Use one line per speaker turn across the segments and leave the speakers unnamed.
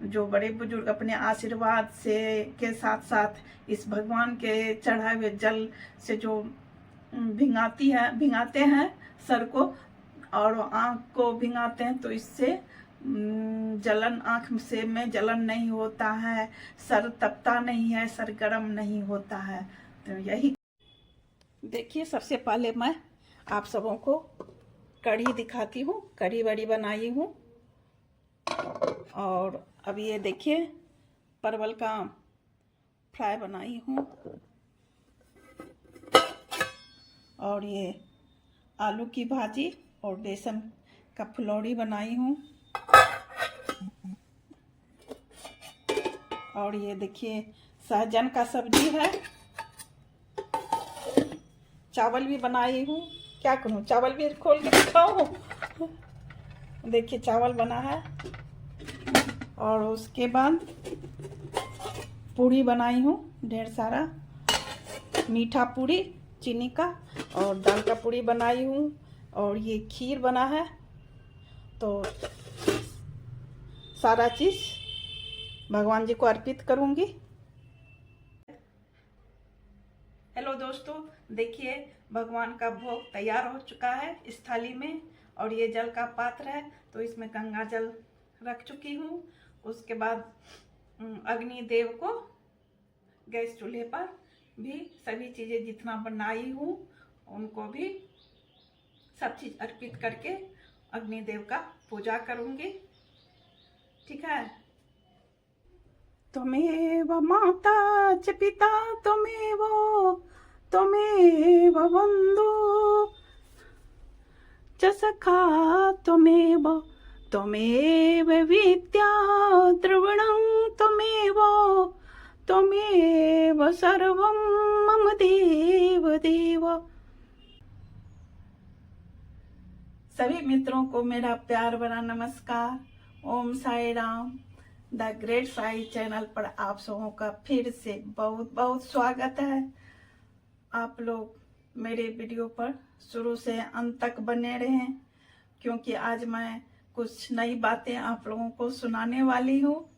जो बड़े बुजुर्ग अपने आशीर्वाद से के साथ साथ इस भगवान के चढ़ाए हुए जल से जो भिंगाते हैं सर को और आँख को भिंगाते हैं, तो इससे जलन, आँख से में जलन नहीं होता है, सर तपता नहीं है, सर गर्म नहीं होता है। तो यही देखिए, सबसे पहले मैं आप सबों को कढ़ी दिखाती हूँ। कढ़ी बड़ी बनाई हूँ। और अब ये देखिए, परवल का फ्राई बनाई हूँ। और ये आलू की भाजी और बेसन का फुलौड़ी बनाई हूँ। और ये देखिए, सहजन का सब्जी है। चावल भी बनाई हूँ। क्या करूँ, चावल भी खोल के दिखाऊँ? देखिए, चावल बना है। और उसके बाद पूड़ी बनाई हूँ, ढेर सारा मीठा पूड़ी चीनी का, और दाल का पूड़ी बनाई हूँ। और ये खीर बना है। तो सारा चीज़ भगवान जी को अर्पित करूँगी। हेलो दोस्तों, देखिए भगवान का भोग तैयार हो चुका है इस थाली में। और ये जल का पात्र है, तो इसमें गंगा जल रख चुकी हूँ। उसके बाद अग्नि देव को गैस चूल्हे पर भी सभी चीज़ें जितना बनाई हूँ उनको भी सब चीज़ अर्पित करके अग्निदेव का पूजा करूँगी। ठीक है। त्वमेव माता च पिता त्वमेव बन्धु च सखा त्वमेव विद्या द्रविणं त्वमेव सर्वं मम देव देव। सभी मित्रों को मेरा प्यार भरा नमस्कार। Om Sai Ram. The great Sai channel पर आप सबों का फिर से बहुत बहुत स्वागत है। आप लोग मेरे वीडियो पर शुरू से अंत तक बने रहें, क्योंकि आज मैं कुछ नई बातें आप लोगों को सुनाने वाली हूँ।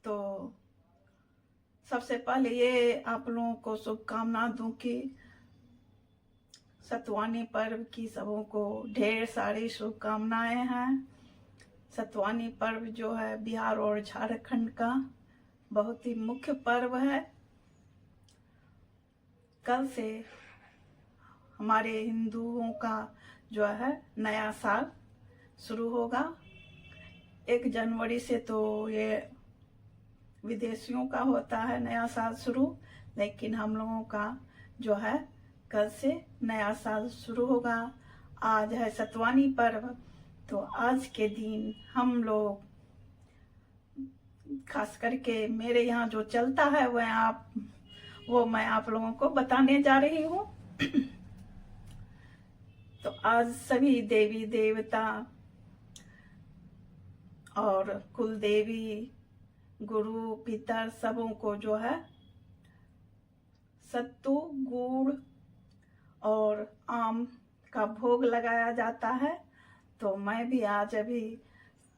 तो सबसे पहले ये आप लोगों को शुभकामना दूं कि सतवानी पर्व की सबों को ढेर सारी शुभकामनाएं हैं। सतवानी पर्व जो है बिहार और झारखंड का बहुत ही मुख्य पर्व है। कल से हमारे हिंदुओं का जो है नया साल शुरू होगा। 1 जनवरी से तो ये विदेशियों का होता है नया साल शुरू, लेकिन हम लोगों का जो है कल से नया साल शुरू होगा। आज है सतवानी पर्व, तो आज के दिन हम लोग, खास करके मेरे यहाँ जो चलता है वो मैं आप लोगों को बताने जा रही हूँ। तो आज सभी देवी देवता और कुल देवी, गुरु, पितर सबों को जो है सत्तू, गुड़ और आम का भोग लगाया जाता है। तो मैं भी आज अभी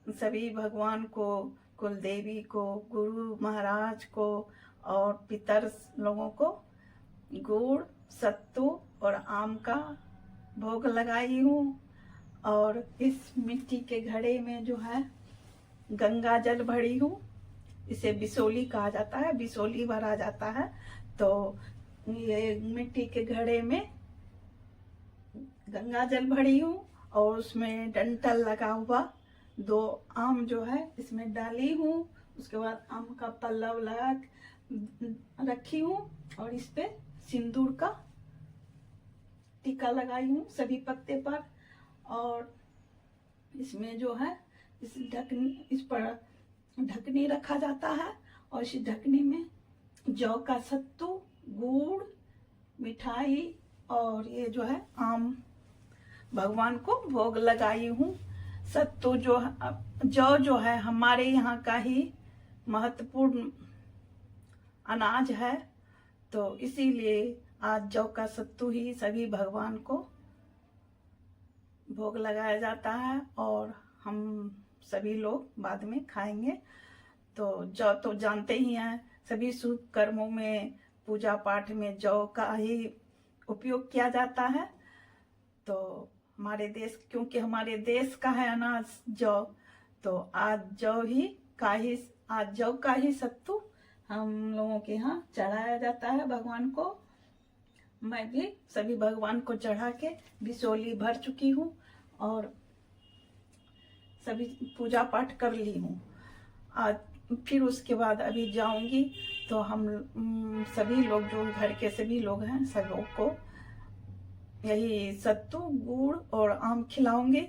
सभी भगवान को, कुल देवी को, गुरु महाराज को और पितर लोगों को गुड़, सत्तू और आम का भोग लगाई हूँ। और इस मिट्टी के घड़े में जो है गंगा जल भरी हूँ। इसे बिसोली कहा जाता है, बिसोली भरा जाता है। तो ये मिट्टी के घड़े में गंगा जल भरी हूँ और उसमें डंठल लगा हुआ 2 आम जो है इसमें डाली हूँ। उसके बाद आम का पल्लव लगा रखी हूँ और इस पे सिंदूर का टीका लगाई हूँ सभी पत्ते पर। और इसमें जो है इस पर ढकनी रखा जाता है और इस ढकनी में जौ का सत्तू, गुड़, मिठाई और ये जो है आम भगवान को भोग लगाई हूँ। सत्तू जौ जो है हमारे यहाँ का ही महत्वपूर्ण अनाज है, तो इसीलिए आज जौ का सत्तू ही सभी भगवान को भोग लगाया जाता है और हम सभी लोग बाद में खाएंगे। तो जौ तो जानते ही हैं, सभी शुभ कर्मों में, पूजा पाठ में जौ का ही उपयोग किया जाता है। तो हमारे देश, क्योंकि हमारे देश का है अनाज जौ, तो आज जौ का ही सत्तू हम लोगों के यहाँ चढ़ाया जाता है भगवान को। मैं भी सभी भगवान को चढ़ा के बिसोली भर चुकी हूँ और सभी पूजा पाठ कर ली हूँ। आज फिर उसके बाद अभी जाऊंगी तो हम सभी लोग, जो घर के सभी लोग हैं, सब लोग को यही सत्तू, गुड़ और आम खिलाऊंगी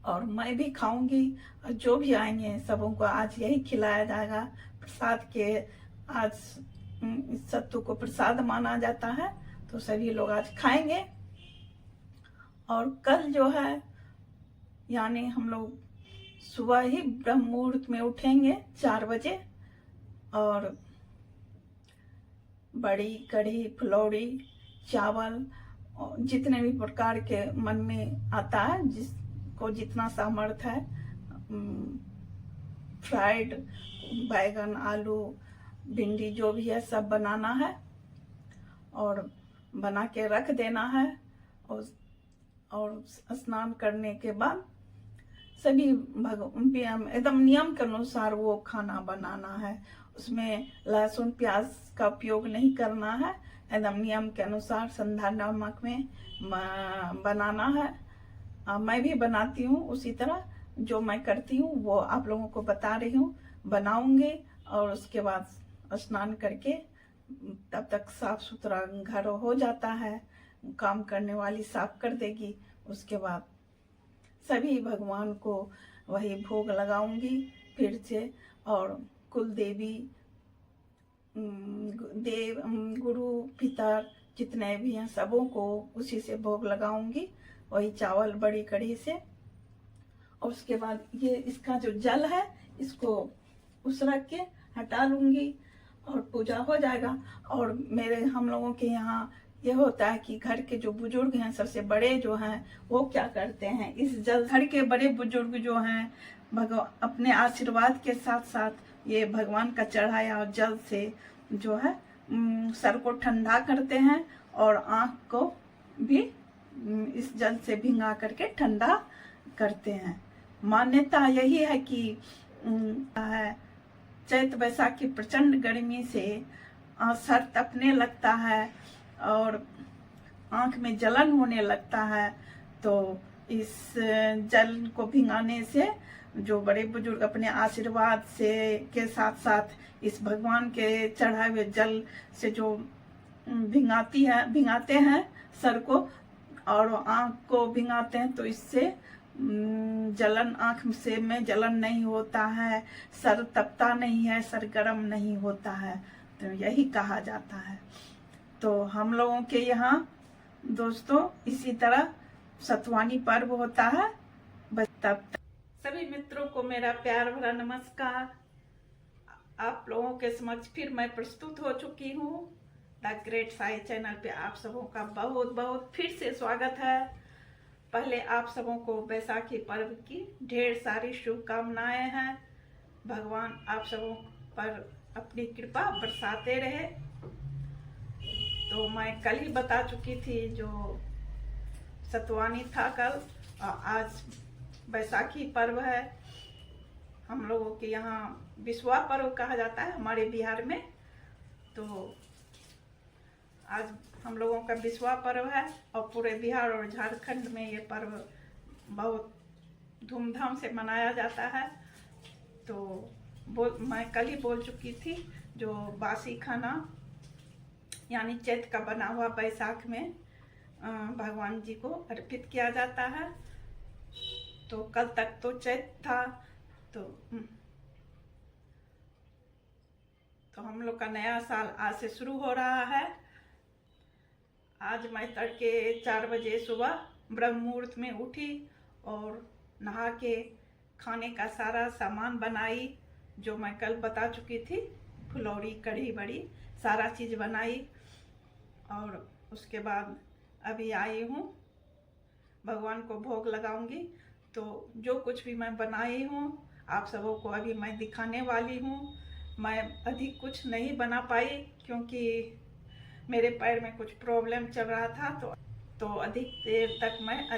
और मैं भी खाऊंगी। और जो भी आएंगे सबों को आज यही खिलाया जाएगा प्रसाद के। आज सत्तू को प्रसाद माना जाता है, तो सभी लोग आज खाएंगे। और कल जो है, यानी हम लोग सुबह ही ब्रह्म मुहूर्त में उठेंगे 4 बजे और बड़ी कढ़ी, फुलौड़ी, चावल, जितने भी प्रकार के मन में आता है, जिसको जितना सामर्थ्य है, फ्राइड बैगन, आलू, भिंडी, जो भी है सब बनाना है और बना के रख देना है। और स्नान करने के बाद सभी एकदम नियम के अनुसार वो खाना बनाना है। उसमें लहसुन प्याज का उपयोग नहीं करना है, एकदम नियम के अनुसार संधा नमक में बनाना है। मैं भी बनाती हूँ उसी तरह, जो मैं करती हूँ वो आप लोगों को बता रही हूँ। बनाऊंगी और उसके बाद स्नान करके तब तक साफ सुथरा घर हो जाता है, काम करने वाली साफ कर देगी। उसके बाद सभी भगवान को वही भोग लगाऊंगी फिर से, और कुल देवी, देव, गुरु, पितर जितने भी हैं सबों को उसी से भोग लगाऊंगी, वही चावल बड़ी कढ़ी से। और उसके बाद ये इसका जो जल है, इसको उस रख के हटा लूंगी और पूजा हो जाएगा। और हम लोगों के यहाँ ये होता है कि घर के जो बुजुर्ग हैं, सबसे बड़े जो हैं, वो क्या करते हैं, इस जल, घर के बड़े बुजुर्ग जो हैं, अपने आशीर्वाद के साथ साथ ये भगवान का चढ़ाया जल से जो है सर को ठंडा करते हैं और आँख को भी इस जल से भिंगा करके ठंडा करते हैं। मान्यता यही है कि चैत वैसाख की प्रचंड गर्मी से सर तपने लगता है और आँख में जलन होने लगता है, तो इस जल को भिंगाने से जो बड़े बुजुर्ग अपने आशीर्वाद से के साथ साथ इस भगवान के चढ़ाए हुए जल से जो भिंगाते हैं सर को और आँख को भिंगाते हैं, तो इससे जलन, आँख से में जलन नहीं होता है, सर तपता नहीं है, सर गर्म नहीं होता है, तो यही कहा जाता है। तो हम लोगों के यहाँ दोस्तों इसी तरह सतवानी पर्व होता है। बस तब सभी मित्रों को मेरा प्यार भरा नमस्कार। आप लोगों के समक्ष फिर मैं प्रस्तुत हो चुकी हूँ। द ग्रेट साई चैनल पे आप सबों का बहुत बहुत फिर से स्वागत है। पहले आप सबों को बैसाखी पर्व की ढेर सारी शुभकामनाएं हैं। भगवान आप सबों पर अपनी कृपा बरसाते रहे। तो मैं कल ही बता चुकी थी, जो सतवानी था कल, और आज बैसाखी पर्व है। हम लोगों के यहाँ बिस्वा पर्व कहा जाता है हमारे बिहार में। तो आज हम लोगों का बिस्वा पर्व है और पूरे बिहार और झारखंड में ये पर्व बहुत धूमधाम से मनाया जाता है। तो मैं कल ही बोल चुकी थी, जो बासी खाना यानी चैत का बना हुआ बैसाख में भगवान जी को अर्पित किया जाता है। तो कल तक तो चैत था, तो हम लोग का नया साल आज से शुरू हो रहा है। आज मैं तड़के 4 बजे सुबह ब्रह्म मुहूर्त में उठी और नहा के खाने का सारा सामान बनाई, जो मैं कल बता चुकी थी, फुलौड़ी, कढ़ी बड़ी, सारा चीज़ बनाई। और उसके बाद अभी आई हूँ भगवान को भोग लगाऊंगी। तो जो कुछ भी मैं बनाई हूँ आप सबों को अभी मैं दिखाने वाली हूँ। मैं अधिक कुछ नहीं बना पाई क्योंकि मेरे पैर में कुछ प्रॉब्लम चल रहा था, तो अधिक देर तक मैं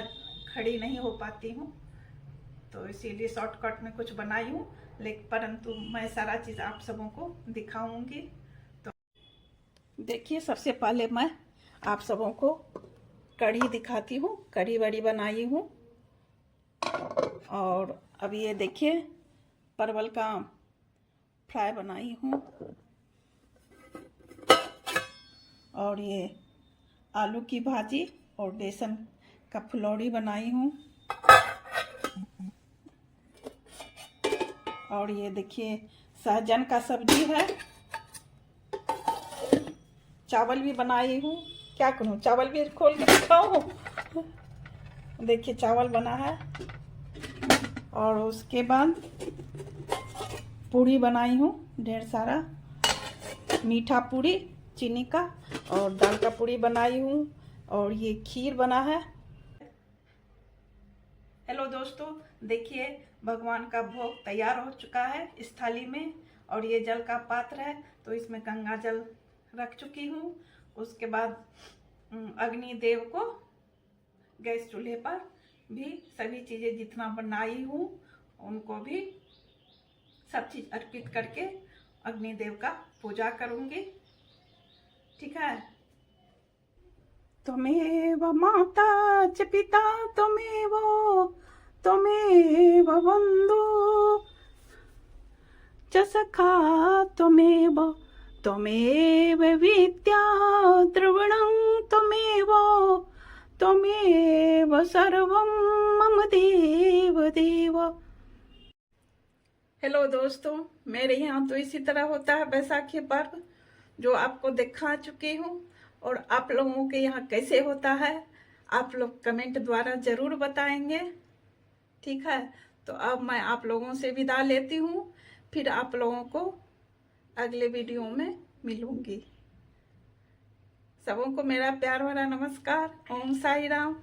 खड़ी नहीं हो पाती हूँ, तो इसीलिए शॉर्टकट में कुछ बनाई हूँ। लेकिन परंतु मैं सारा चीज़ आप सबों को दिखाऊंगी। तो देखिए, सबसे पहले मैं आप सबों को कढ़ी दिखाती हूँ। कढ़ी बड़ी बनाई हूँ। और अब ये देखिए, परवल का फ्राई बनाई हूँ। और ये आलू की भाजी और बेसन का फुलौड़ी बनाई हूँ। और ये देखिए, सहजन का सब्जी है। चावल भी बनाई हूँ। क्या करूँ, चावल भी खोल के दिखाऊँ? देखिए, चावल बना है। और उसके बाद पूरी बनाई हूँ, ढेर सारा मीठा पूरी चीनी का, और दाल का पूरी बनाई हूँ। और ये खीर बना है। हेलो दोस्तों, देखिए भगवान का भोग तैयार हो चुका है इस थाली में। और ये जल का पात्र है, तो इसमें गंगा जल रख चुकी हूँ। उसके बाद अग्नि देव को गैस चूल्हे पर भी सभी चीज़ें जितना बनाई हूँ उनको भी सब चीज़ अर्पित करके अग्निदेव का पूजा करूँगी। ठीक है। त्वमेव माता च पिता त्वमेव बन्धु च सखा त्वमेव विद्या द्रविणं त्वमेव सर्वं मम देव देव। हेलो दोस्तों, मेरे यहाँ तो इसी तरह होता है बैसाखी पर्व, जो आपको दिखा चुकी हूँ। और आप लोगों के यहाँ कैसे होता है आप लोग कमेंट द्वारा ज़रूर बताएंगे। ठीक है। तो अब मैं आप लोगों से विदा लेती हूँ, फिर आप लोगों को अगले वीडियो में मिलूंगी। सबों को मेरा प्यार भरा नमस्कार। ओम साई राम।